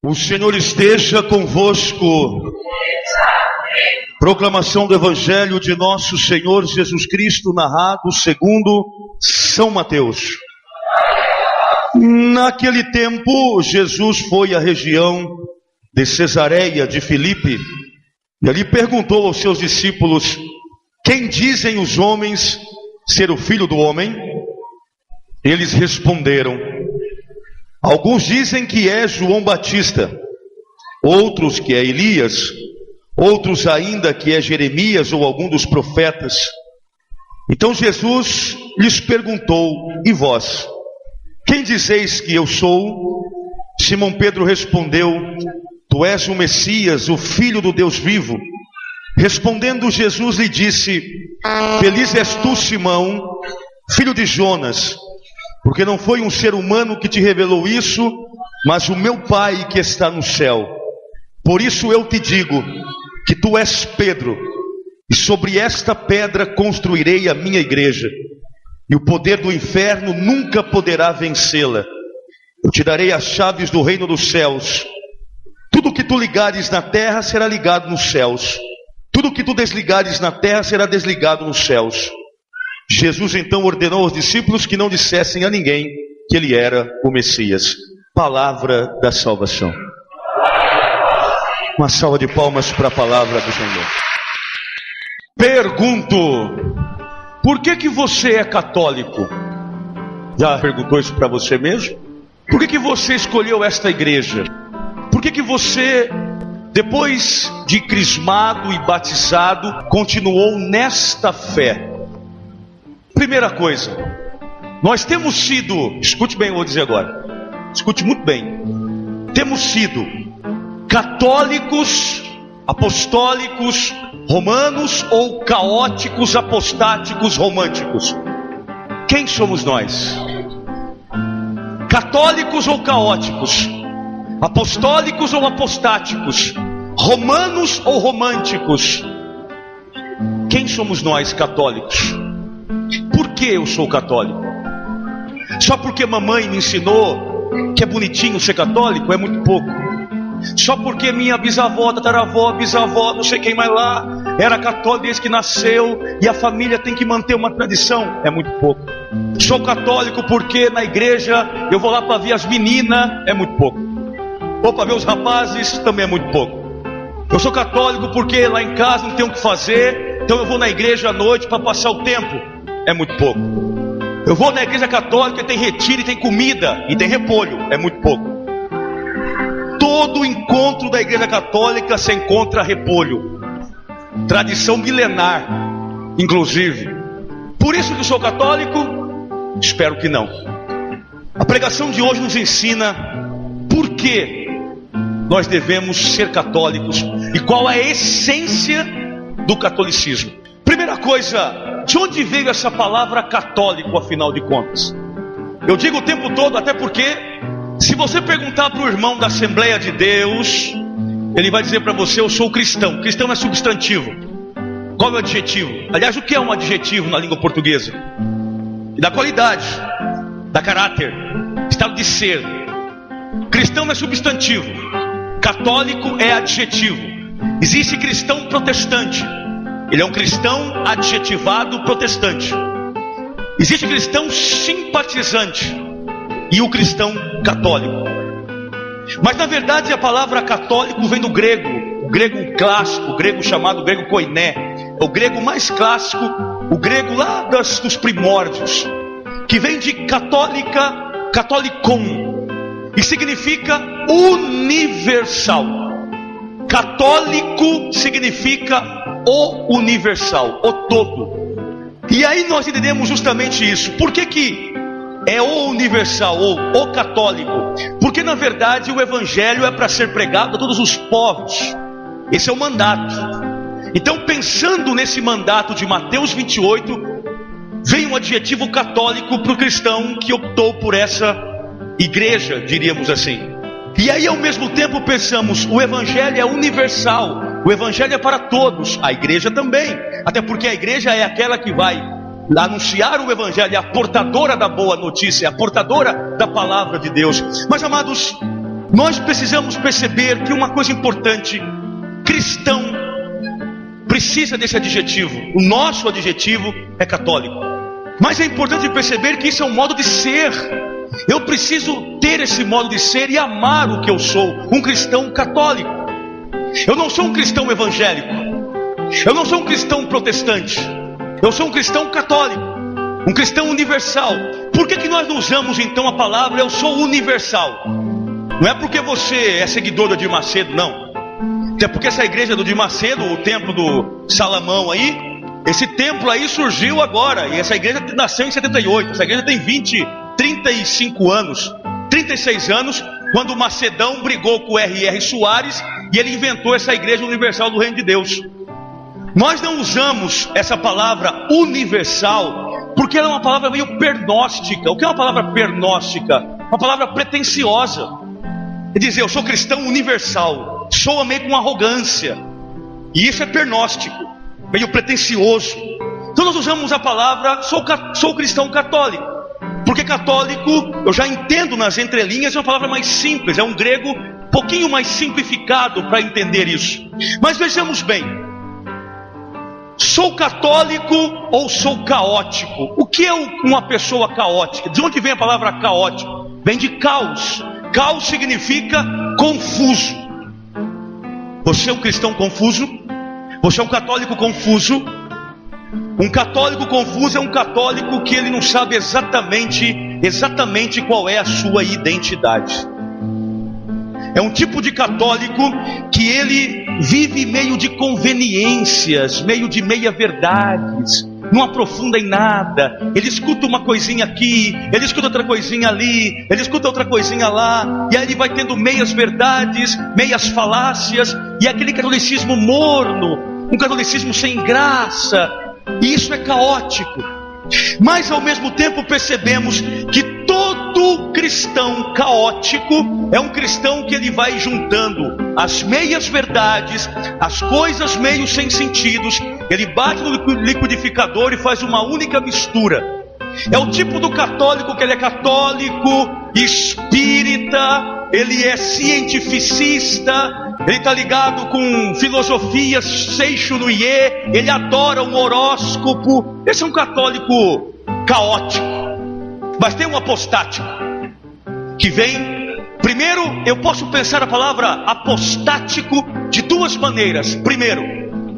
O Senhor esteja convosco. Proclamação do Evangelho de nosso Senhor Jesus Cristo, narrado segundo São Mateus. Naquele tempo, Jesus foi à região de Cesareia de Filipe e ali perguntou aos seus discípulos: quem dizem os homens ser o Filho do Homem? Eles responderam: alguns dizem que é João Batista, outros que é Elias, outros ainda que é Jeremias ou algum dos profetas. Então Jesus lhes perguntou: e vós, quem dizeis que eu sou? Simão Pedro respondeu: tu és o Messias, o Filho do Deus vivo. Respondendo Jesus lhe disse: feliz és tu, Simão, filho de Jonas, porque não foi um ser humano que te revelou isso, mas o meu Pai que está no céu. Por isso eu te digo que tu és Pedro, e sobre esta pedra construirei a minha igreja, e o poder do inferno nunca poderá vencê-la. Eu te darei as chaves do reino dos céus. Tudo que tu ligares na terra será ligado nos céus, tudo que tu desligares na terra será desligado nos céus. Jesus então ordenou aos discípulos que não dissessem a ninguém que ele era o Messias. Palavra da salvação. Uma salva de palmas para a palavra do Senhor. Pergunto: por que você é católico? Já perguntou isso para você mesmo? Por que você escolheu esta igreja? Por que você, depois de crismado e batizado, continuou nesta fé? Primeira coisa, nós temos sido, escute bem, eu vou dizer agora, escute muito bem, temos sido católicos, apostólicos, romanos ou caóticos, apostáticos, românticos. Quem somos nós? Católicos ou caóticos? Apostólicos ou apostáticos? Romanos ou românticos? Quem somos nós, católicos? Por que eu sou católico? Só porque mamãe me ensinou que é bonitinho ser católico? É muito pouco. Só porque minha bisavó, tataravó, bisavó, não sei quem mais lá, era católica desde que nasceu, e a família tem que manter uma tradição? É muito pouco. Sou católico porque na igreja eu vou lá para ver as meninas? É muito pouco. Ou para ver os rapazes? Também é muito pouco. Eu sou católico porque lá em casa não tenho o que fazer, então eu vou na igreja à noite para passar o tempo? É muito pouco. Eu vou na igreja católica, tem retiro e tem comida e tem repolho? É muito pouco. Todo encontro da igreja católica se encontra repolho. Tradição milenar, inclusive. Por isso que eu sou católico? Espero que não. A pregação de hoje nos ensina por que nós devemos ser católicos e qual é a essência do catolicismo. Primeira coisa, de onde veio essa palavra católico, afinal de contas? Eu digo o tempo todo, até porque se você perguntar para o irmão da Assembleia de Deus, ele vai dizer para você: eu sou cristão. Cristão é substantivo. Qual é o adjetivo? Aliás, o que é um adjetivo na língua portuguesa? Da qualidade, da caráter, estado de ser. Cristão é substantivo, católico é adjetivo. Existe cristão protestante, ele é um cristão adjetivado protestante. Existe cristão simpatizante e o cristão católico. Mas na verdade a palavra católico vem do grego, o grego clássico, o grego chamado grego koiné, é o grego mais clássico, o grego lá dos primórdios, que vem de católica, catolicon, e significa universal. Católico significa o universal, o todo. E aí nós entendemos justamente isso. Por que é o universal ou o católico? Porque na verdade o evangelho é para ser pregado a todos os povos. Esse é o mandato. Então, pensando nesse mandato de Mateus 28, vem um adjetivo católico para o cristão que optou por essa igreja, diríamos assim. E aí ao mesmo tempo pensamos: o evangelho é universal, o evangelho é para todos, a igreja também, até porque a igreja é aquela que vai anunciar o evangelho, é a portadora da boa notícia, é a portadora da palavra de Deus. Mas amados, Nós precisamos perceber que uma coisa importante: cristão precisa desse adjetivo. O nosso adjetivo é católico. Mas é importante perceber que isso é um modo de ser. Eu preciso ter esse modo de ser e amar o que eu sou, um cristão católico. Eu não sou um cristão evangélico. Eu não sou um cristão protestante. Eu sou um cristão católico, um cristão universal. Por que nós não usamos então a palavra eu sou universal? Não é porque você é seguidor do Edir Macedo, não. É porque essa igreja do Edir Macedo, o templo do Salomão aí, esse templo aí surgiu agora. E essa igreja nasceu em 78. Essa igreja tem 35 anos, 36 anos, quando o Macedão brigou com o R.R. Soares e ele inventou essa igreja universal do Reino de Deus. Nós não usamos essa palavra universal porque ela é uma palavra meio pernóstica. O que é uma palavra pernóstica? Uma palavra pretensiosa. É dizer, eu sou cristão universal. Soa meio com arrogância. E isso é pernóstico, meio pretensioso. Então nós usamos a palavra sou cristão católico. Porque católico, eu já entendo nas entrelinhas, é uma palavra mais simples. É um grego um pouquinho mais simplificado para entender isso. Mas vejamos bem. Sou católico ou sou caótico? O que é uma pessoa caótica? De onde vem a palavra caótico? Vem de caos. Caos significa confuso. Você é um cristão confuso? Você é um católico confuso? Um católico confuso é um católico que ele não sabe exatamente qual é a sua identidade. É um tipo de católico que ele vive meio de conveniências, meio de meia-verdades, não aprofunda em nada. Ele escuta uma coisinha aqui, ele escuta outra coisinha ali, ele escuta outra coisinha lá, e aí ele vai tendo meias verdades, meias falácias, e é aquele catolicismo morno, um catolicismo sem graça, e isso é caótico. Mas ao mesmo tempo percebemos que todo cristão caótico é um cristão que ele vai juntando as meias verdades, as coisas meio sem sentidos, ele bate no liquidificador e faz uma única mistura. É o tipo do católico que ele é católico, espírita, ele é cientificista, ele está ligado com filosofia, seixo no iê, ele adora um horóscopo. Esse é um católico caótico. Mas tem um apostático que vem. Primeiro, eu posso pensar a palavra apostático de duas maneiras. Primeiro,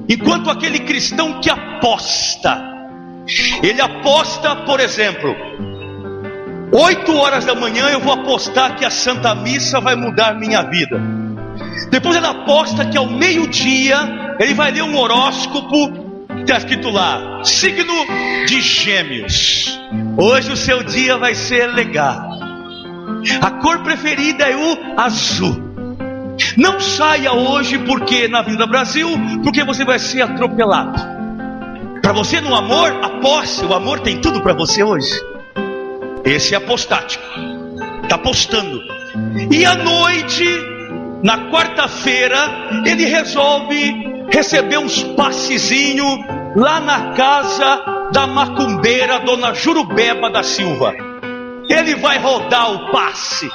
enquanto aquele cristão que aposta. Ele aposta, por exemplo, 8 horas da manhã eu vou apostar que a Santa Missa vai mudar minha vida. Depois ele aposta que ao meio-dia ele vai ler um horóscopo que está escrito lá, signo de Gêmeos. Hoje o seu dia vai ser legal. A cor preferida é o azul. Não saia hoje porque na Avenida Brasil, porque você vai ser atropelado. Para você no amor, aposte, o amor tem tudo para você hoje. Esse é apostático, está apostando. E à noite, na quarta-feira, ele resolve receber uns passezinhos lá na casa da macumbeira Dona Jurubeba da Silva. Ele vai rodar o passe.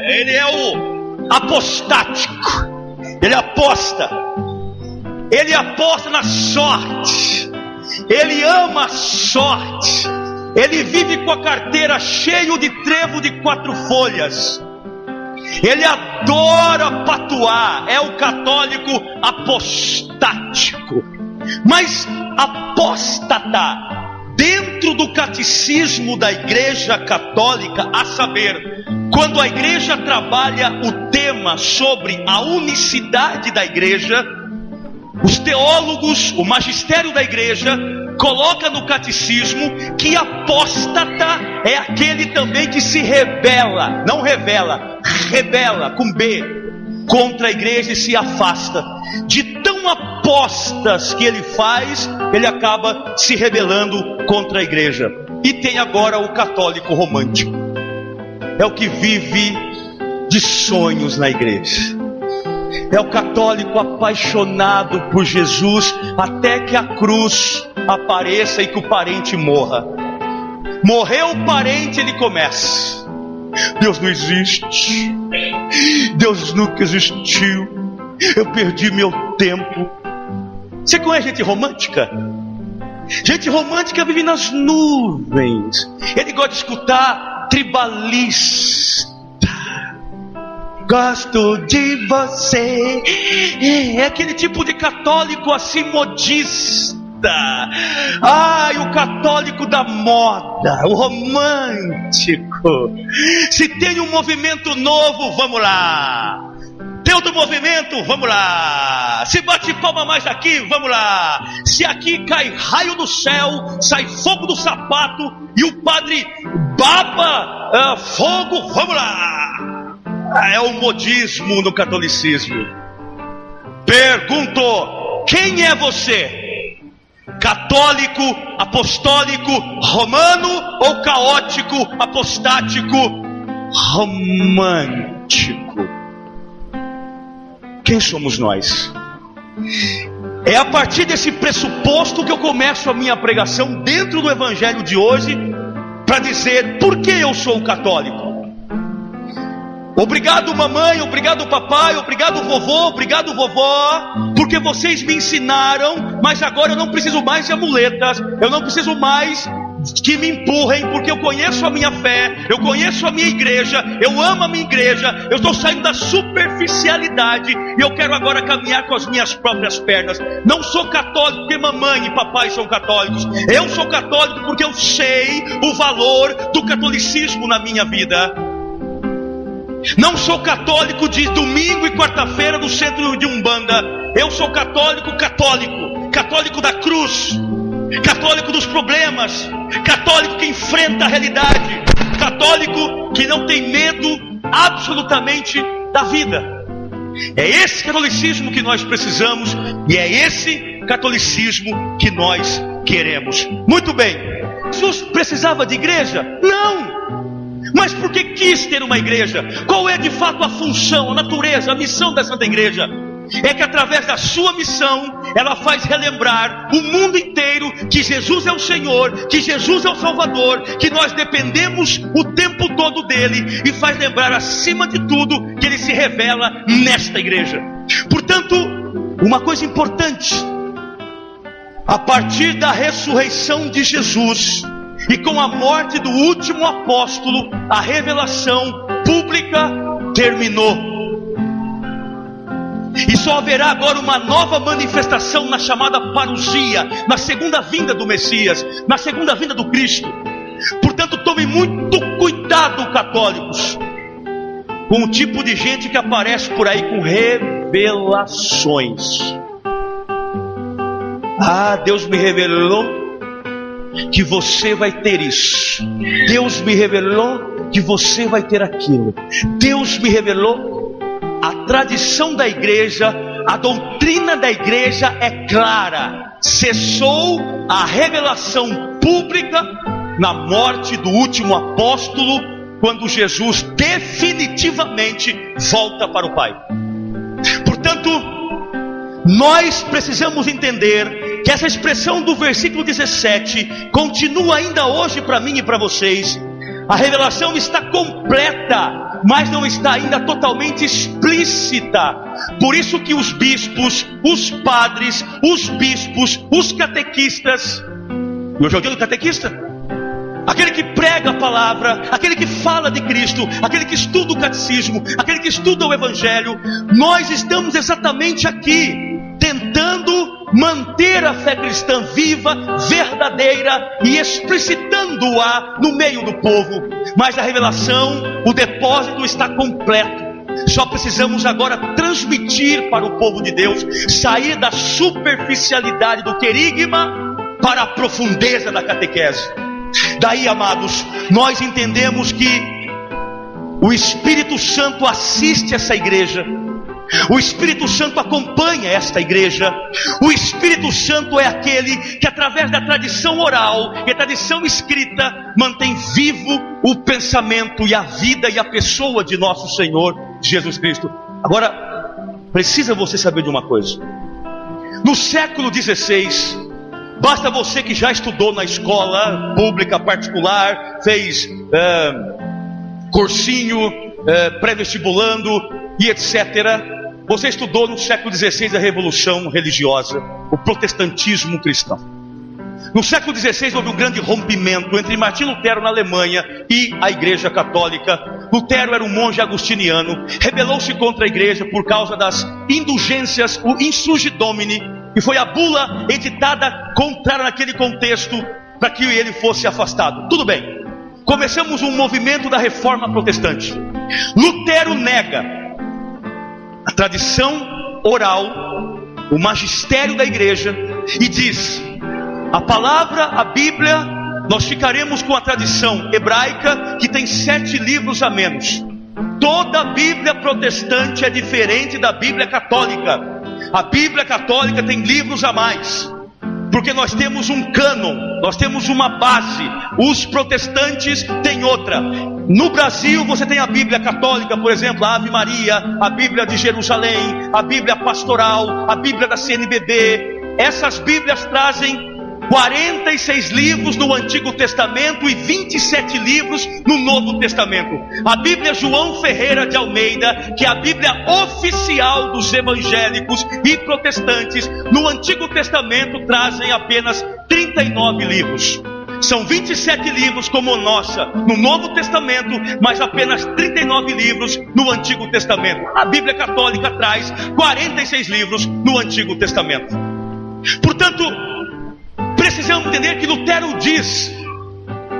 Ele é o apostático. Ele aposta na sorte, ele ama a sorte, ele vive com a carteira cheia de trevo de 4 folhas, ele adora patuar, é o católico apostático. Mas apóstata, dentro do catecismo da Igreja Católica, a saber, quando a Igreja trabalha o tema sobre a unicidade da Igreja, os teólogos, o magistério da Igreja, coloca no catecismo que apóstata é aquele também que se rebela, não revela, rebela com B, contra a Igreja e se afasta. De tão apostas que ele faz, ele acaba se rebelando contra a Igreja. E tem agora o católico romântico. É o que vive de sonhos na igreja. É o católico apaixonado por Jesus até que a cruz apareça e que o parente morra. Morreu o parente, ele começa: Deus não existe, Deus nunca existiu, eu perdi meu tempo. Você conhece gente romântica? Gente romântica vive nas nuvens. Ele gosta de escutar tribalista. Gosto de você. É aquele tipo de católico assim modista. Ai, o católico da moda, o romântico. Se tem um movimento novo, vamos lá. Tem outro movimento, vamos lá. Se bate palma mais aqui, vamos lá. Se aqui cai raio do céu, sai fogo do sapato e o padre baba fogo, vamos lá. É o modismo no catolicismo. Pergunto: quem é você? Católico, apostólico, romano ou caótico, apostático, romântico? Quem somos nós? É a partir desse pressuposto que eu começo a minha pregação dentro do evangelho de hoje, para dizer por que eu sou católico. Obrigado mamãe, obrigado papai, obrigado vovô, obrigado vovó, porque vocês me ensinaram, mas agora eu não preciso mais de amuletas, eu não preciso mais que me empurrem, porque eu conheço a minha fé, eu conheço a minha igreja, eu amo a minha igreja, eu estou saindo da superficialidade e eu quero agora caminhar com as minhas próprias pernas. Não sou católico porque mamãe e papai são católicos, eu sou católico porque eu sei o valor do catolicismo na minha vida. Não sou católico de domingo e quarta-feira no centro de Umbanda. Eu sou católico da cruz, católico dos problemas, católico que enfrenta a realidade, católico que não tem medo absolutamente da vida. É esse catolicismo que nós precisamos e é esse catolicismo que nós queremos. Muito bem, Jesus precisava de igreja? Não! Mas por que quis ter uma igreja? Qual é de fato a função, a natureza, a missão da Santa Igreja? É que através da sua missão, ela faz relembrar o mundo inteiro que Jesus é o Senhor, que Jesus é o Salvador, que nós dependemos o tempo todo dele, e faz lembrar acima de tudo que ele se revela nesta igreja. Portanto, uma coisa importante: a partir da ressurreição de Jesus e com a morte do último apóstolo, a revelação pública terminou. E só haverá agora uma nova manifestação na chamada parousia, na segunda vinda do Messias, na segunda vinda do Cristo. Portanto, tome muito cuidado, católicos, com o tipo de gente que aparece por aí com revelações. Ah, Deus me revelou que você vai ter isso. Deus me revelou que você vai ter aquilo. Deus me revelou. A tradição da igreja, a doutrina da igreja é clara: cessou a revelação pública na morte do último apóstolo, quando Jesus definitivamente volta para o Pai. Portanto, nós precisamos entender que essa expressão do versículo 17 continua ainda hoje para mim e para vocês. A revelação está completa, mas não está ainda totalmente explícita. Por isso que os bispos, os padres, os bispos, os catequistas, e hoje é o dia do catequista, aquele que prega a palavra, aquele que fala de Cristo, aquele que estuda o catecismo, aquele que estuda o evangelho, nós estamos exatamente aqui, tentando manter a fé cristã viva, verdadeira e explicitando-a no meio do povo. Mas a revelação, o depósito está completo. Só precisamos agora transmitir para o povo de Deus, sair da superficialidade do querigma para a profundeza da catequese. Daí, amados, nós entendemos que o Espírito Santo assiste essa igreja, o Espírito Santo acompanha esta igreja. O Espírito Santo é aquele que, através da tradição oral e a tradição escrita, mantém vivo o pensamento e a vida e a pessoa de nosso Senhor Jesus Cristo. Agora, precisa você saber de uma coisa: no século XVI, Basta você que já estudou na escola pública, particular, fez cursinho, pré-vestibulando e etc. Você estudou no século XVI a revolução religiosa, o protestantismo cristão. No século XVI houve um grande rompimento entre Martim Lutero na Alemanha e a Igreja Católica. Lutero era um monge agostiniano, rebelou-se contra a igreja por causa das indulgências, o Insurge Domini, que foi a bula editada contrária naquele contexto para que ele fosse afastado. Tudo bem, começamos um movimento da reforma protestante. Lutero nega a tradição oral, o magistério da igreja, e diz: a palavra, a Bíblia, nós ficaremos com a tradição hebraica, que tem 7 livros a menos. Toda a Bíblia protestante é diferente da Bíblia católica. A Bíblia católica tem livros a mais, porque nós temos um cânon, nós temos uma base. Os protestantes têm outra. No Brasil você tem a Bíblia católica, por exemplo, a Ave Maria, a Bíblia de Jerusalém, a Bíblia pastoral, a Bíblia da CNBB. Essas Bíblias trazem 46 livros no Antigo Testamento e 27 livros no Novo Testamento. A Bíblia João Ferreira de Almeida, que é a Bíblia oficial dos evangélicos e protestantes, no Antigo Testamento trazem apenas 39 livros. São 27 livros como a nossa no Novo Testamento, mas apenas 39 livros no Antigo Testamento. A Bíblia Católica traz 46 livros no Antigo Testamento. Portanto, precisamos entender que Lutero diz: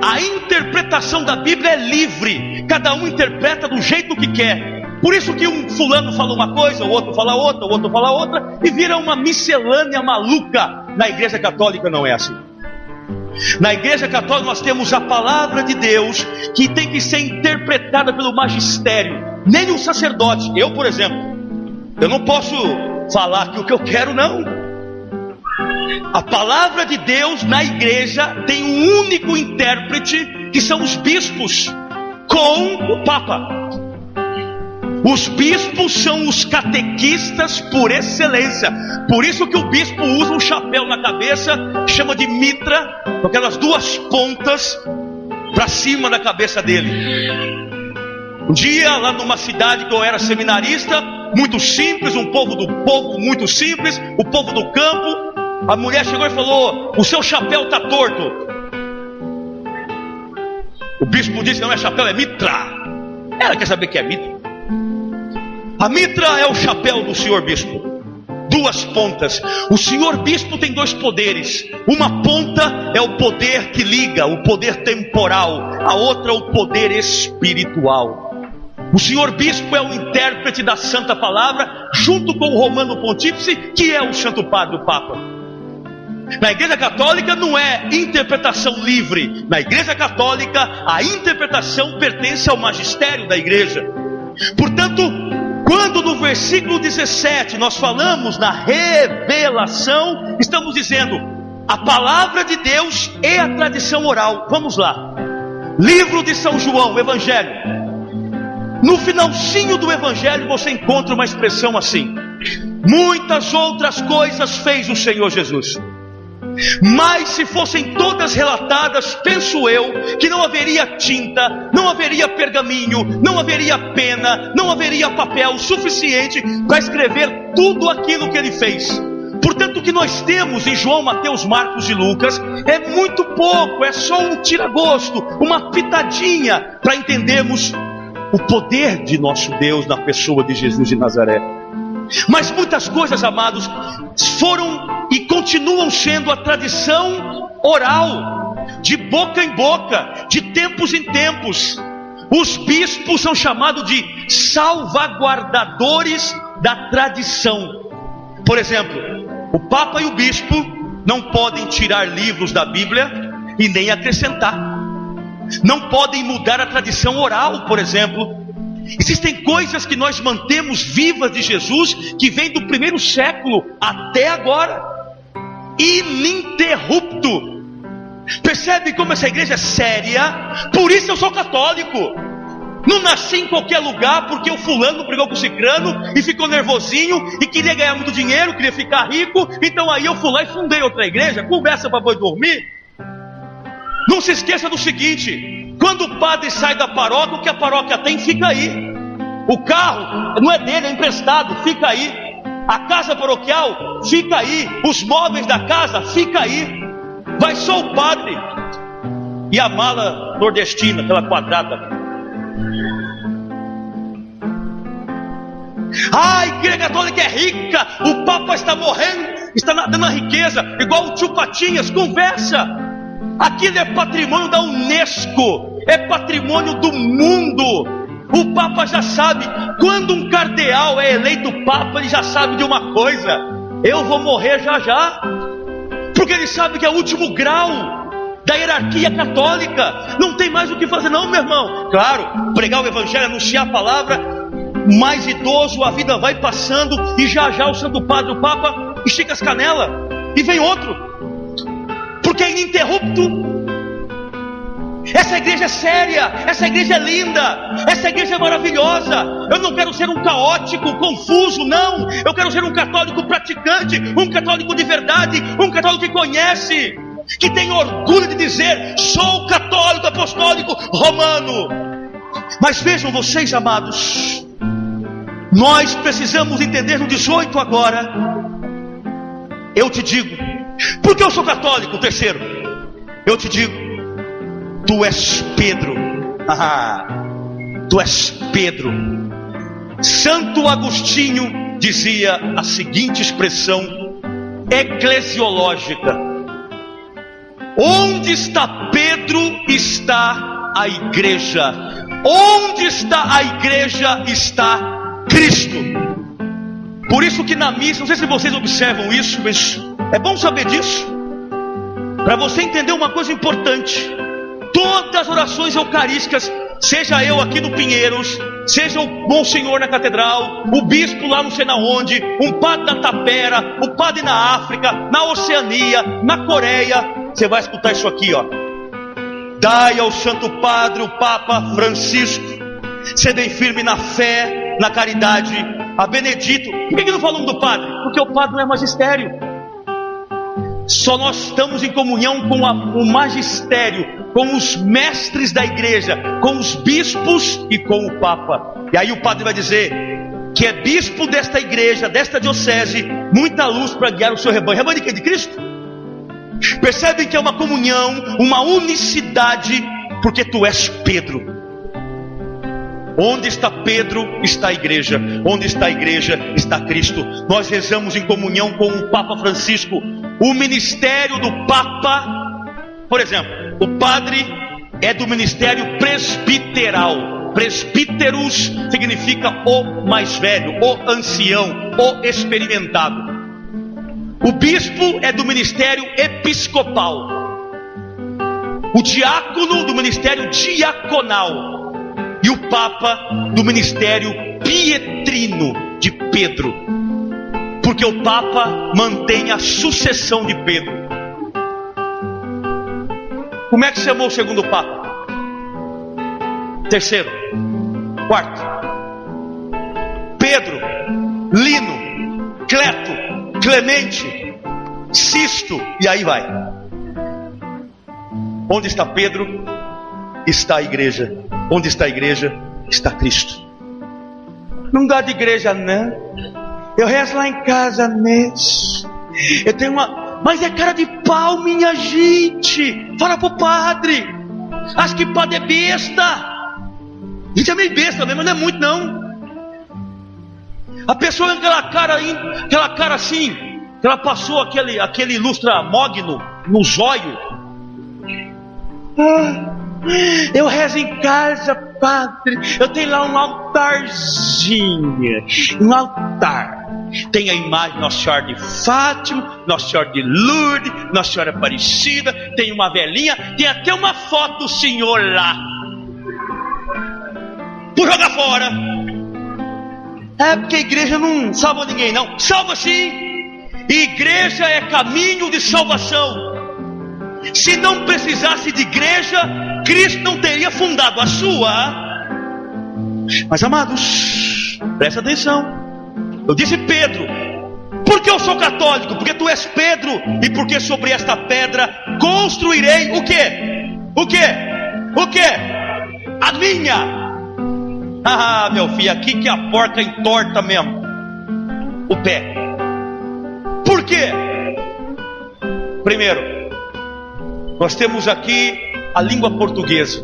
a interpretação da Bíblia é livre, cada um interpreta do jeito que quer. Por isso que um fulano fala uma coisa, o outro fala outra, o outro fala outra, e vira uma miscelânea maluca. Na Igreja Católica não é assim. Na Igreja Católica nós temos a palavra de Deus, que tem que ser interpretada pelo magistério. Nem um sacerdote, eu por exemplo, eu não posso falar aqui o que eu quero, não. A palavra de Deus na igreja tem um único intérprete, que são os bispos, com o Papa. Os bispos são os catequistas por excelência. Por isso que o bispo usa um chapéu na cabeça, chama de mitra, com aquelas 2 pontas para cima da cabeça dele. Um dia, lá numa cidade que eu era seminarista, muito simples, um povo muito simples, o povo do campo, a mulher chegou e falou: o seu chapéu está torto. O bispo disse: não é chapéu, é mitra. Ela quer saber o que é mitra. A mitra é o chapéu do senhor bispo, 2 pontas. O senhor bispo tem 2 poderes. Uma ponta é o poder que liga, o poder temporal. A outra é o poder espiritual. O senhor bispo é o intérprete da santa palavra, junto com o romano pontífice, que é o santo padre, o Papa. Na Igreja Católica não é interpretação livre. Na Igreja Católica a interpretação pertence ao magistério da igreja. Portanto, quando no versículo 17 nós falamos na revelação, estamos dizendo: a palavra de Deus é a tradição oral. Vamos lá, livro de São João, Evangelho. No finalzinho do Evangelho você encontra uma expressão assim: muitas outras coisas fez o Senhor Jesus, mas se fossem todas relatadas, penso eu, que não haveria tinta, não haveria pergaminho, não haveria pena, não haveria papel suficiente para escrever tudo aquilo que ele fez. Portanto, o que nós temos em João, Mateus, Marcos e Lucas é muito pouco, é só um tira-gosto, uma pitadinha para entendermos o poder de nosso Deus na pessoa de Jesus de Nazaré. Mas muitas coisas, amados, foram e continuam sendo a tradição oral, de boca em boca, de tempos em tempos. Os bispos são chamados de salvaguardadores da tradição. Por exemplo, o Papa e o bispo não podem tirar livros da Bíblia e nem acrescentar. Não podem mudar a tradição oral, por exemplo. Existem coisas que nós mantemos vivas de Jesus, que vem do 1º século até agora, ininterrupto. Percebe como essa igreja é séria? Por isso eu sou católico. Não nasci em qualquer lugar porque o fulano brigou com o cicrano e ficou nervosinho e queria ganhar muito dinheiro, queria ficar rico. Então aí eu fui lá e fundei outra igreja. Conversa para boi dormir. Não se esqueça do seguinte: quando o padre sai da paróquia, o que a paróquia tem fica aí. O carro não é dele, é emprestado, fica aí. A casa paroquial fica aí. Os móveis da casa fica aí. Vai só o padre e a mala nordestina, aquela quadrada. A igreja católica é rica, o Papa está morrendo, está nadando na riqueza, igual o tio Patinhas. Conversa. Aquilo é patrimônio da Unesco, é patrimônio do mundo. O Papa já sabe. Quando um cardeal é eleito Papa, ele já sabe de uma coisa: eu vou morrer já já. Porque ele sabe que é o último grau da hierarquia católica. Não tem mais o que fazer não, meu irmão. Claro, pregar o evangelho, anunciar a palavra. Mais idoso, a vida vai passando e já já o Santo Padre, o Papa, estica as canelas e vem outro, porque é ininterrupto. Essa igreja é séria, essa igreja é linda, essa igreja é maravilhosa. Eu não quero ser um caótico, confuso, não. Eu quero ser um católico praticante, um católico de verdade, um católico que conhece, que tem orgulho de dizer: sou católico apostólico romano. Mas vejam vocês, amados, nós precisamos entender no 18 agora. Eu te digo, porque eu sou católico. Terceiro, eu te digo: tu és Pedro. Tu és Pedro. Santo Agostinho dizia a seguinte expressão eclesiológica: onde está Pedro, está a igreja. Onde está a igreja, está Cristo. Por isso que na missa, não sei se vocês observam isso, mas é bom saber disso, para você entender uma coisa importante. Todas as orações eucarísticas, seja eu aqui no Pinheiros, seja o Monsenhor na catedral, o bispo lá não sei na onde, um padre na Tapera, o padre na África, na Oceania, na Coreia, você vai escutar isso aqui, ó: dai ao Santo Padre, o Papa Francisco, sedem firme na fé, na caridade, a Benedito. Por que não falamos do padre? Porque o padre não é magistério. Só nós estamos em comunhão com o magistério, com os mestres da igreja, com os bispos e com o Papa. E aí o padre vai dizer que é bispo desta igreja, desta diocese, muita luz para guiar o seu rebanho. Rebanho de quem? De Cristo. Percebem que é uma comunhão, uma unicidade, porque tu és Pedro. Onde está Pedro, está a igreja. Onde está a igreja, está Cristo. Nós rezamos em comunhão com o Papa Francisco. O ministério do Papa, por exemplo, o padre é do ministério presbiteral. Presbíteros significa o mais velho, o ancião, o experimentado. O bispo é do ministério episcopal. O diácono do ministério diaconal. E o Papa do ministério pietrino de Pedro. Porque o Papa mantém a sucessão de Pedro. Como é que se chamou o segundo Papa? Terceiro, quarto: Pedro, Lino, Cleto, Clemente, Sisto, e aí vai. Onde está Pedro, está a igreja. Onde está a igreja, está Cristo. Não dá de igreja não. Eu rezo lá em casa mesmo. Eu tenho uma... Mas é cara de pau, minha gente. Fala pro padre. Acho que padre é besta. A gente é meio besta mesmo, mas não é muito não. A pessoa com aquela cara assim, que ela passou aquele lustramogno no zóio. Eu rezo em casa, padre. Eu tenho lá um altarzinho. Um altar. Tem a imagem de Nossa Senhora de Fátima, Nossa Senhora de Lourdes, Nossa Senhora Aparecida. Tem uma velhinha. Tem até uma foto do Senhor lá. Por jogar fora. É porque a igreja não salva ninguém não. Salva sim. Igreja é caminho de salvação. Se não precisasse de igreja, Cristo não teria fundado a sua. Mas amados, presta atenção. Eu disse Pedro. Por que eu sou católico? Porque tu és Pedro. E porque sobre esta pedra construirei o quê? O quê? O quê? A minha. Ah, meu filho, aqui que a porca entorta mesmo o pé. Por quê? Primeiro, nós temos aqui a língua portuguesa.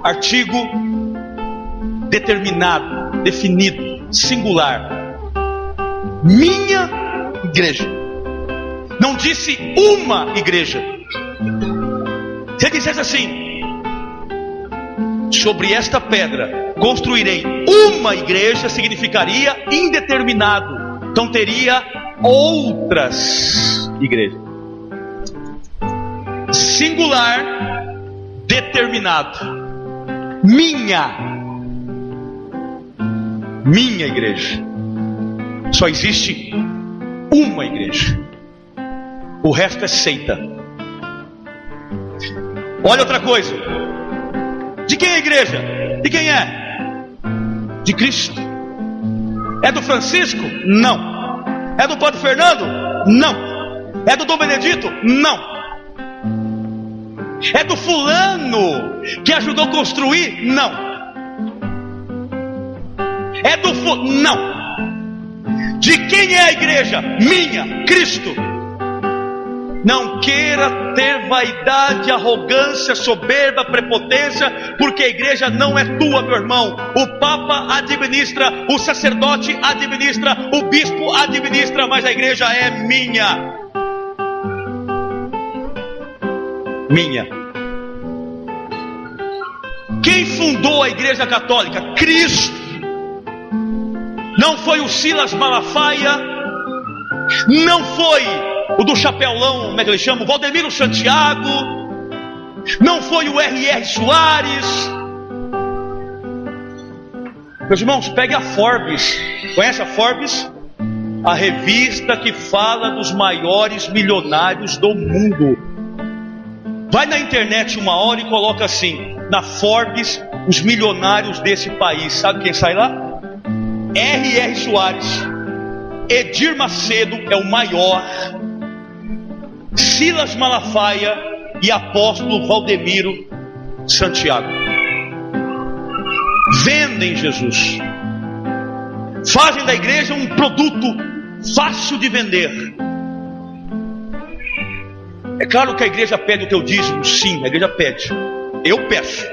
Artigo determinado, definido, singular. Minha igreja. Não disse uma igreja. Se ele dissesse assim: sobre esta pedra construirei uma igreja, significaria indeterminado. Então teria outras igrejas. Singular, determinado. Minha igreja. Só existe uma igreja. O resto é seita. Olha outra coisa. De quem é a igreja? De quem é? De Cristo. É do Francisco? Não. É do Padre Fernando? Não. É do Dom Benedito? Não. É do fulano que ajudou a construir? Não. É do não. De quem é a igreja? Minha, Cristo. Não queira ter vaidade, arrogância, soberba, prepotência, porque a igreja não é tua, meu irmão. O Papa administra, o sacerdote administra, o bispo administra, mas a igreja é minha. Minha. Quem fundou a igreja católica? Cristo. Não foi o Silas Malafaia, não foi o do chapelão, como é que ele chama? O Valdemiro Santiago, não foi o R.R. Soares. Meus irmãos, pegue a Forbes. Conhece a Forbes? A revista que fala dos maiores milionários do mundo. Vai na internet uma hora e coloca assim, na Forbes, os milionários desse país. Sabe quem sai lá? R.R. Soares. Edir Macedo é o maior. Silas Malafaia e apóstolo Valdemiro Santiago. Vendem Jesus. Fazem da igreja um produto fácil de vender. É claro que a igreja pede o teu dízimo. Sim, a igreja pede. Eu peço.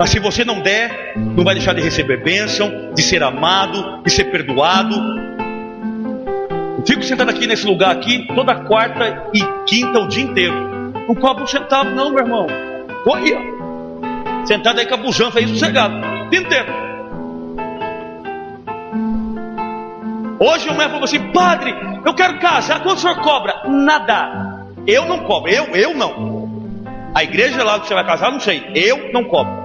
Mas se você não der, não vai deixar de receber bênção, de ser amado, de ser perdoado. Eu fico sentado aqui nesse lugar aqui, toda quarta e quinta o dia inteiro. Não cobro um centavo não, meu irmão. Corria. Sentado aí com a bujanfa aí sossegado, o dia inteiro. Hoje uma mulher falou assim: padre, eu quero casar, quanto o senhor cobra? Nada. Eu não cobro, eu não. A igreja lá que você vai casar, não sei. Eu não cobro.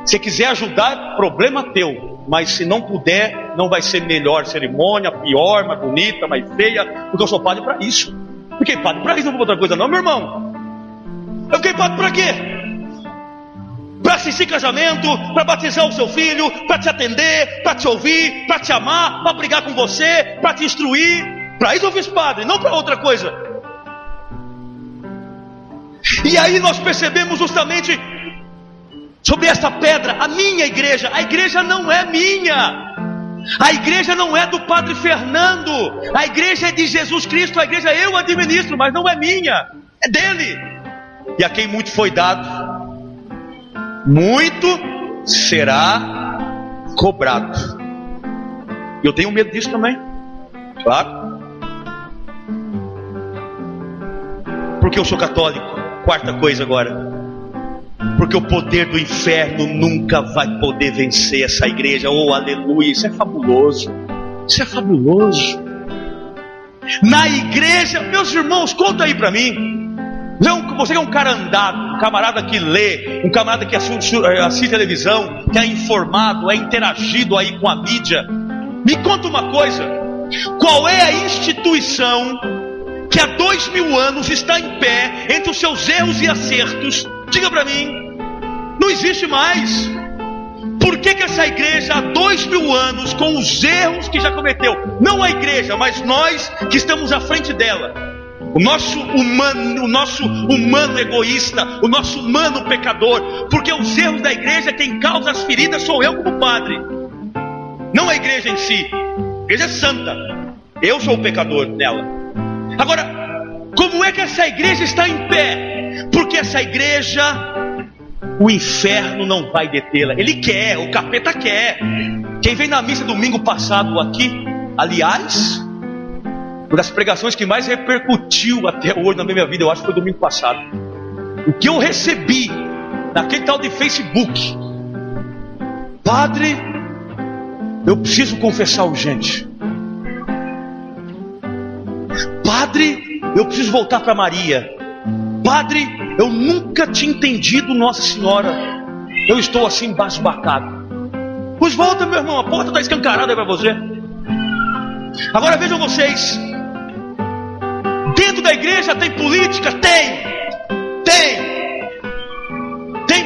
Se quiser ajudar, problema teu. Mas se não puder, não vai ser melhor cerimônia, pior, mais bonita, mais feia, porque eu sou padre para isso. Fiquei padre para isso, não vou outra coisa não, meu irmão. Eu fiquei padre para quê? Para assistir casamento, para batizar o seu filho, para te atender, para te ouvir, para te amar, para brigar com você, para te instruir. Para isso eu fiz padre, não para outra coisa. E aí nós percebemos justamente sobre esta pedra, a minha igreja. A igreja não é minha. A igreja não é do Padre Fernando. A igreja é de Jesus Cristo. A igreja eu administro, mas não é minha. É dele. E a quem muito foi dado, muito será cobrado. E eu tenho medo disso também. Claro. Porque eu sou católico. Quarta coisa agora. Porque o poder do inferno nunca vai poder vencer essa igreja. Oh, aleluia, isso é fabuloso. Isso é fabuloso. Na igreja, meus irmãos, conta aí para mim. Você é um cara andado, um camarada que lê, um camarada que assiste televisão, que é informado, é interagido aí com a mídia. Me conta uma coisa. Qual é a instituição que há 2000 anos está em pé entre os seus erros e acertos? Diga para mim. Não existe mais. Por que essa igreja há 2000 anos, com os erros que já cometeu, não a igreja, mas nós que estamos à frente dela, o nosso humano egoísta, o nosso humano pecador, porque os erros da igreja, quem causa as feridas sou eu como padre, não a igreja em si. A igreja é santa, eu sou o pecador nela. Agora, como é que essa igreja está em pé? Porque essa igreja, o inferno não vai detê-la. Ele quer, o capeta quer. Quem veio na missa domingo passado aqui, aliás, uma das pregações que mais repercutiu até hoje na minha vida, eu acho que foi domingo passado. O que eu recebi naquele tal de Facebook: padre, eu preciso confessar urgente. Padre, eu preciso voltar para Maria. Padre, eu nunca tinha entendido Nossa Senhora. Eu estou assim embasbacado. Pois volta, meu irmão, a porta está escancarada para você. Agora vejam vocês. Dentro da igreja tem política? Tem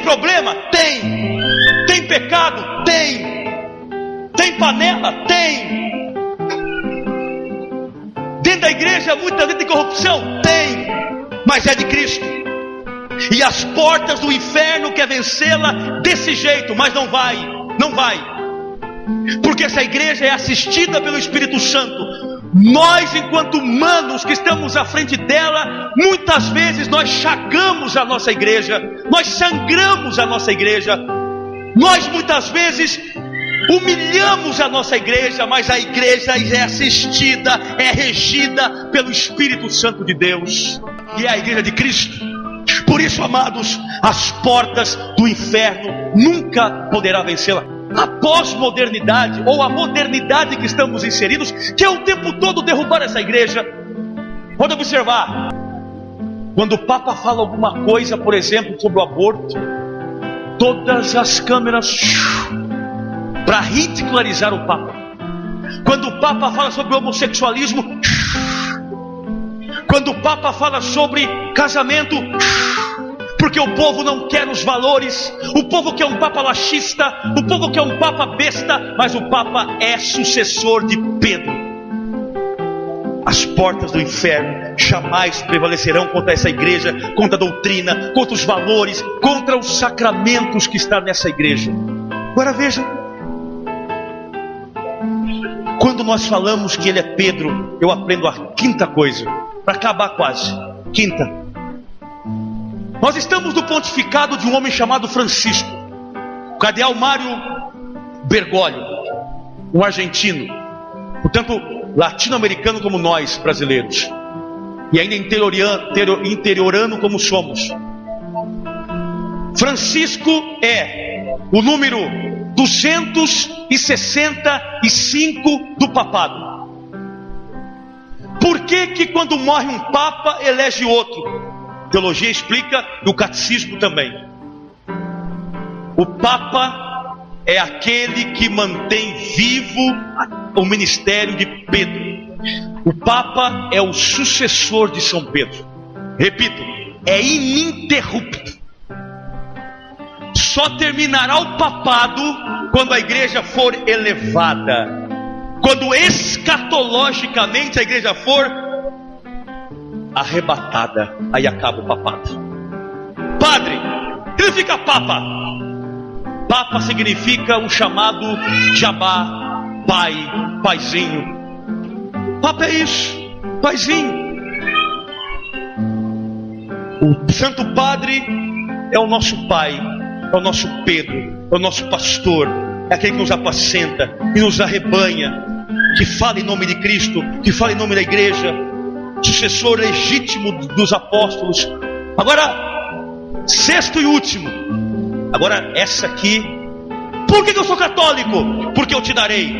problema? Tem pecado? Tem panela? Tem. Dentro da igreja muita gente tem corrupção? Tem. Mas é de Cristo. E as portas do inferno quer vencê-la desse jeito, mas não vai. Porque essa igreja é assistida pelo Espírito Santo. Nós, enquanto humanos que estamos à frente dela, muitas vezes nós chagamos a nossa igreja, nós sangramos a nossa igreja, nós muitas vezes humilhamos a nossa igreja, mas a igreja é assistida, é regida pelo Espírito Santo de Deus, e é a igreja de Cristo. Por isso, amados, as portas do inferno nunca poderá vencê-la. A pós-modernidade, ou a modernidade que estamos inseridos, que é o tempo todo derrubar essa igreja. Pode observar, quando o Papa fala alguma coisa, por exemplo, sobre o aborto, todas as câmeras para ridicularizar o Papa. Quando o Papa fala sobre o homossexualismo, quando o Papa fala sobre casamento, porque o povo não quer os valores, o povo quer um Papa laxista, o povo quer um Papa besta, mas o Papa é sucessor de Pedro. As portas do inferno jamais prevalecerão contra essa igreja, contra a doutrina, contra os valores, contra os sacramentos que estão nessa igreja. Agora veja, quando nós falamos que ele é Pedro, eu aprendo a quinta coisa, para acabar quase. Quinta. Nós estamos no pontificado de um homem chamado Francisco, o cardeal Mário Bergoglio, um argentino, portanto latino-americano como nós brasileiros, e ainda interiorano como somos. Francisco é o número 265 do papado. Por que quando morre um papa elege outro? A teologia explica, e o catecismo também. O Papa é aquele que mantém vivo o ministério de Pedro. O Papa é o sucessor de São Pedro. Repito, é ininterrupto. Só terminará o papado quando a igreja for elevada, quando escatologicamente a igreja for arrebatada, aí acaba o papado. Padre, significa papa. Papa significa um chamado jabá, pai, paizinho. Papa é isso, paizinho. O Santo Padre é o nosso pai, é o nosso Pedro, é o nosso pastor, é aquele que nos apacenta e nos arrebanha, que fala em nome de Cristo, que fala em nome da igreja, sucessor legítimo dos apóstolos. Agora, sexto e último. Agora, essa aqui. Por que eu sou católico? Porque eu te darei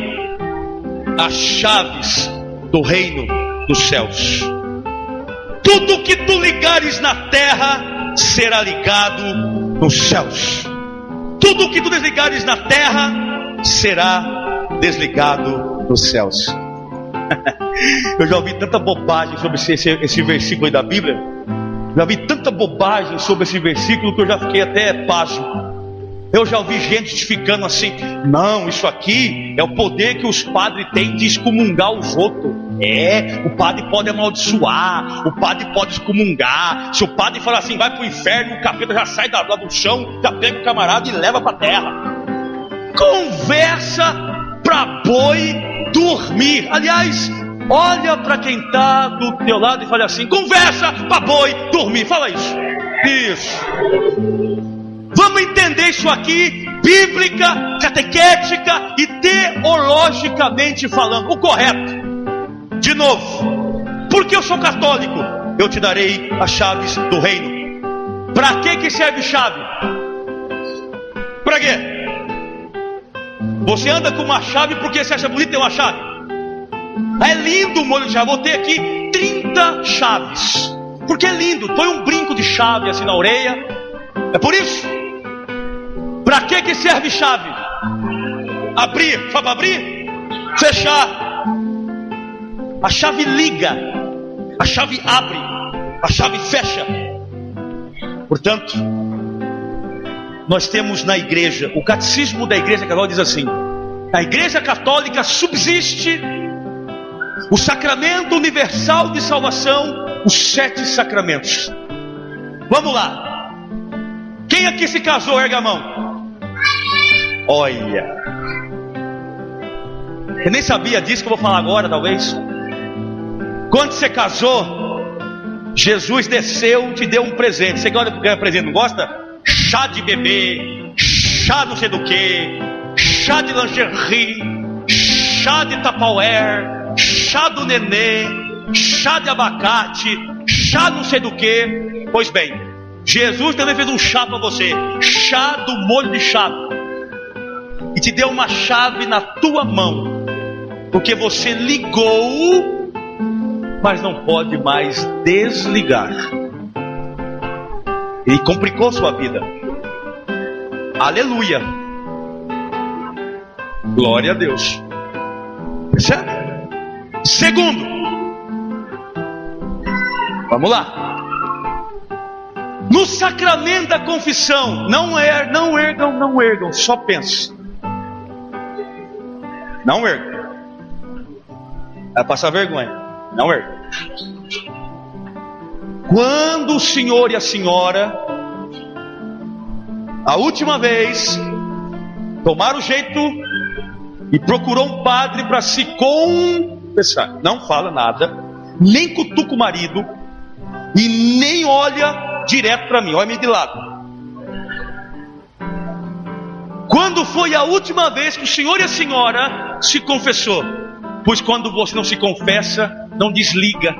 as chaves do reino dos céus. Tudo que tu ligares na terra será ligado nos céus. Tudo que tu desligares na terra será desligado nos céus. Eu já ouvi tanta bobagem sobre esse versículo aí da Bíblia. Já vi tanta bobagem sobre esse versículo que eu já fiquei até pasmo. Eu já ouvi gente justificando assim: não, isso aqui é o poder que os padres têm de excomungar os outros. O padre pode amaldiçoar, o padre pode excomungar. Se o padre falar assim, vai para o inferno, o capeta já sai lá do chão, já pega o camarada e leva para a terra. Conversa para boi dormir. Aliás, olha para quem está do teu lado e fala assim: conversa para boi dormir. Fala isso. Isso. Vamos entender isso aqui, bíblica, catequética e teologicamente falando, o correto. De novo, porque eu sou católico, eu te darei as chaves do reino. Para que serve chave? Para quê? Você anda com uma chave porque você acha bonito ter uma chave? É lindo o molho de chave. Vou ter aqui 30 chaves, porque é lindo. Põe um brinco de chave assim na orelha. É por isso. Para que serve chave? Abrir, só para abrir? Fechar. A chave liga, a chave abre, a chave fecha. Portanto, nós temos na igreja, o catecismo da igreja católica diz assim: na igreja católica subsiste o sacramento universal de salvação, os 7 sacramentos. Vamos lá. Quem aqui se casou, erga a mão. Olha, eu nem sabia disso que eu vou falar agora, talvez. Quando você casou, Jesus desceu, te deu um presente. Você gosta de ganhar presente, não gosta? Chá de bebê, chá não sei do que, chá de lingerie, chá de Tupperware, chá do nenê, chá de abacate, chá não sei do que. Pois bem, Jesus também fez um chá para você, chá do molho de chave, e te deu uma chave na tua mão, porque você ligou, mas não pode mais desligar. E complicou sua vida. Aleluia. Glória a Deus. Percebe? Segundo, vamos lá. No sacramento da confissão, não ergam, só pensa. Não ergam. Vai passar vergonha. Não ergam. Quando o senhor e a senhora, a última vez, tomaram o jeito e procurou um padre para se confessar, não fala nada, nem cutuca o marido e nem olha direto para mim, olha-me de lado. Quando foi a última vez que o senhor e a senhora se confessou? Pois quando você não se confessa, não desliga.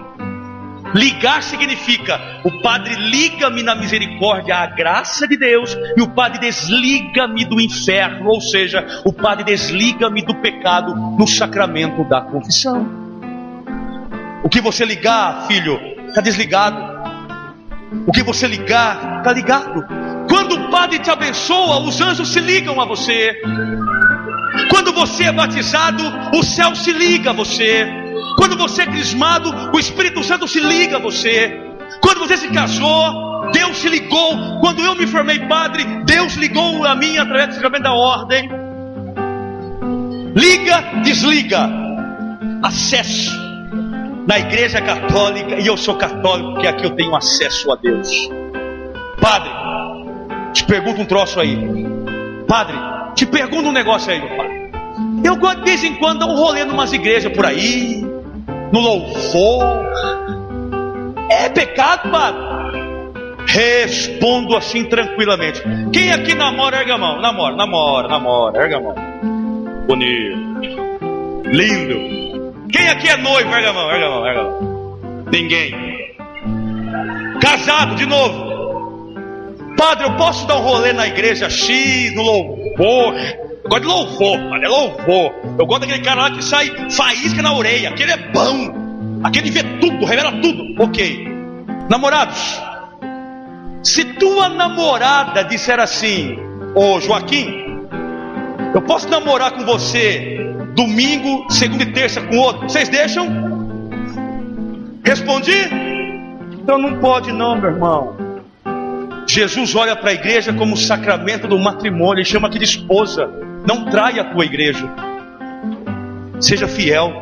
Ligar significa: o Padre liga-me na misericórdia à graça de Deus, e o Padre desliga-me do inferno, ou seja, o Padre desliga-me do pecado no sacramento da confissão. O que você ligar, filho, está desligado. O que você ligar, está ligado. Quando o Padre te abençoa, os anjos se ligam a você. Quando você é batizado, o céu se liga a você. Quando você é crismado, o Espírito Santo se liga a você. Quando você se casou, Deus se ligou. Quando eu me formei padre, Deus ligou a mim através do sacramento da ordem. Liga, desliga. Acesso na igreja católica, e eu sou católico porque aqui eu tenho acesso a Deus. Padre, te pergunto um troço aí. Padre, te pergunto um negócio aí, meu padre. Eu gosto de vez em quando dar um rolê numas igrejas por aí, no louvor. É pecado, padre? Respondo assim tranquilamente. Quem aqui namora, erga a mão. Namora, erga a mão. Bonito, lindo. Quem aqui é noivo, erga a mão. Ninguém. Casado, de novo. Padre, eu posso dar um rolê na igreja X, no louvor? Eu gosto de louvor, padre, é louvor. Eu gosto daquele cara lá que sai faísca na orelha. Aquele é bom. Aquele vê tudo, revela tudo. Ok. Namorados, se tua namorada disser assim: ô Joaquim, eu posso namorar com você domingo, segunda e terça com outro, vocês deixam? Respondi: então não pode não, meu irmão. Jesus olha para a igreja como o sacramento do matrimônio. Ele chama aqui de esposa. Não traia a tua igreja. Seja fiel.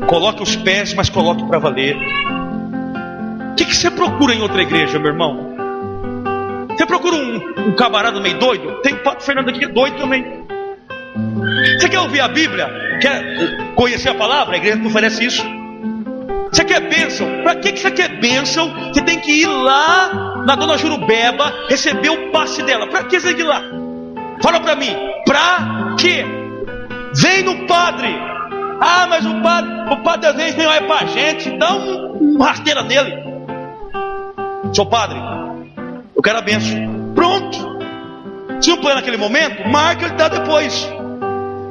Coloque os pés, mas coloque para valer. O que você procura em outra igreja, meu irmão? Você procura um camarada meio doido? Tem o Padre Fernando aqui que é doido também. Você quer ouvir a Bíblia? Quer conhecer a palavra? A igreja não oferece isso. Você quer bênção? Para que você quer bênção? Você tem que ir lá na Dona Jurubeba, receber o passe dela. Para que você tem que ir lá? Fala para mim. Para quê? Vem no padre. Ah, mas o padre às vezes nem olha para a gente. Dá uma rasteira nele. Seu padre, eu quero a bênção. Pronto. Se não puder naquele momento, marca, ele dá depois.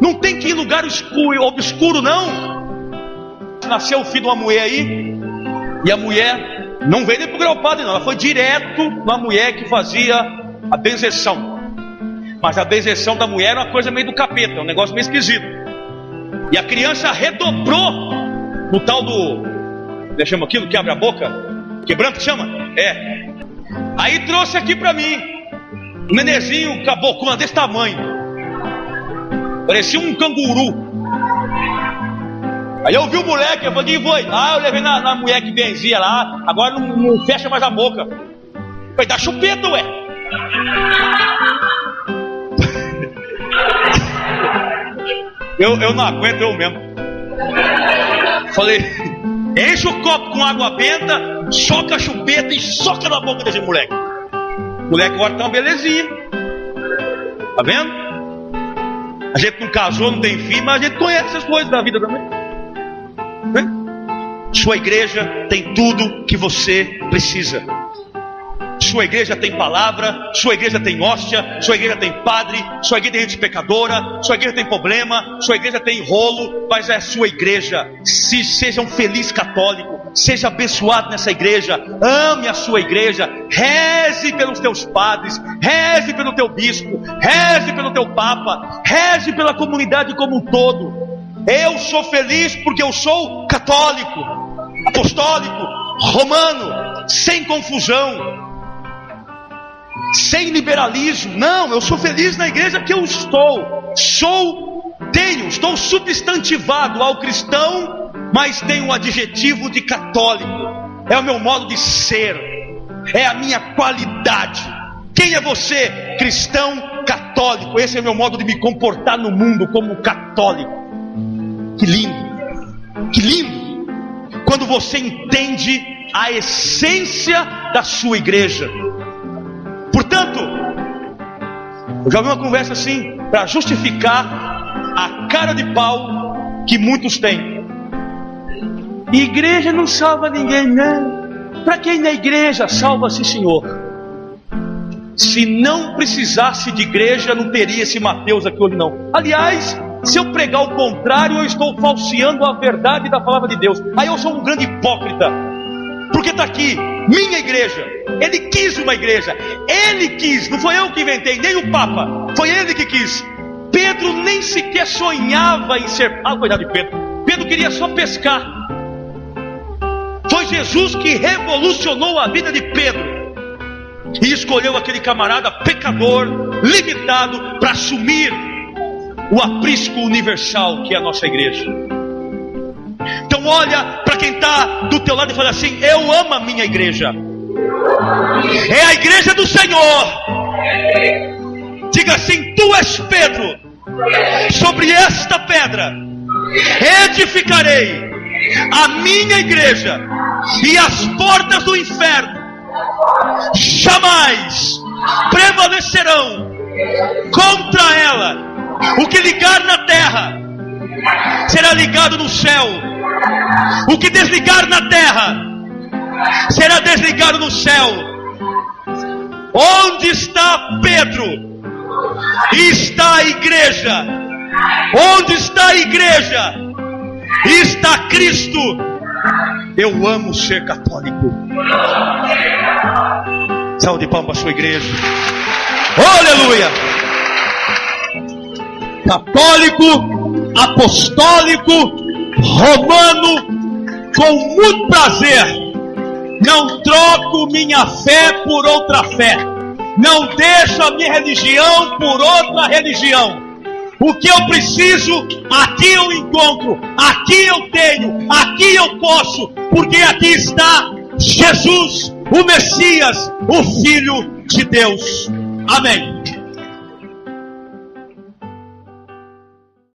Não tem que ir em lugar obscuro, não. Nasceu o filho de uma mulher aí, e a mulher não veio nem procurar o padre, não. Ela foi direto na mulher que fazia a benzeção. Mas a benzeção da mulher era uma coisa meio do capeta, um negócio meio esquisito. E a criança redobrou no tal do... chama aquilo, que abre a boca? Quebrando, que chama? É. Aí trouxe aqui pra mim um nenenzinho caboclo desse tamanho. Parecia um canguru. Aí eu vi o moleque, eu falei, foi. Ah, eu levei na mulher que benzia lá. Agora não fecha mais a boca. Vai dar chupeta, ué. Eu não aguento, eu mesmo. Falei, enche o copo com água benta, soca a chupeta e soca na boca desse moleque. O moleque agora tá uma belezinha. Tá vendo? A gente não casou, não tem filho, mas a gente conhece as coisas da vida também. Sua igreja tem tudo que você precisa. Sua igreja tem palavra, sua igreja tem hóstia, sua igreja tem padre, sua igreja tem gente pecadora, sua igreja tem problema, sua igreja tem rolo, mas é a sua igreja. Seja um feliz católico, seja abençoado nessa igreja, ame a sua igreja, reze pelos teus padres, reze pelo teu bispo, reze pelo teu papa, reze pela comunidade como um todo. Eu sou feliz porque eu sou católico, apostólico, romano, sem confusão, sem liberalismo. Não, eu sou feliz na igreja que eu estou. Estou substantivado ao cristão, mas tenho o adjetivo de católico. É o meu modo de ser, é a minha qualidade. Quem é você? Cristão católico. Esse é o meu modo de me comportar no mundo como católico. Que lindo, que lindo, quando você entende a essência da sua igreja. Portanto, eu já vi uma conversa assim, para justificar a cara de pau que muitos têm. Igreja não salva ninguém, não. Para quem na igreja salva-se, Senhor. Se não precisasse de igreja, não teria esse Mateus aqui hoje, não. Aliás, se eu pregar o contrário, eu estou falseando a verdade da palavra de Deus. Aí eu sou um grande hipócrita. Porque está aqui, minha igreja. Ele quis uma igreja. Ele quis, não foi eu que inventei, nem o Papa. Foi ele que quis. Pedro nem sequer sonhava em ser... Ah, cuidado de Pedro. Pedro queria só pescar. Foi Jesus que revolucionou a vida de Pedro. E escolheu aquele camarada pecador, limitado, para assumir o aprisco universal que é a nossa igreja. Então olha para quem está do teu lado e fala assim: eu amo a minha igreja. É a igreja do Senhor. Diga assim: tu és Pedro, sobre esta pedra edificarei a minha igreja, e as portas do inferno jamais prevalecerão contra ela. O que ligar na terra será ligado no céu. O que desligar na terra será desligado no céu. Onde está Pedro, está a igreja. Onde está a igreja, está Cristo. Eu amo ser católico. Salve de palmas para a sua igreja. Aleluia. Católico, apostólico, romano, com muito prazer Não troco minha fé por outra fé. Não deixo a minha religião por outra religião. O que eu preciso, aqui eu encontro, aqui eu tenho, aqui eu posso, porque aqui está Jesus, o Messias, o Filho de Deus. Amém.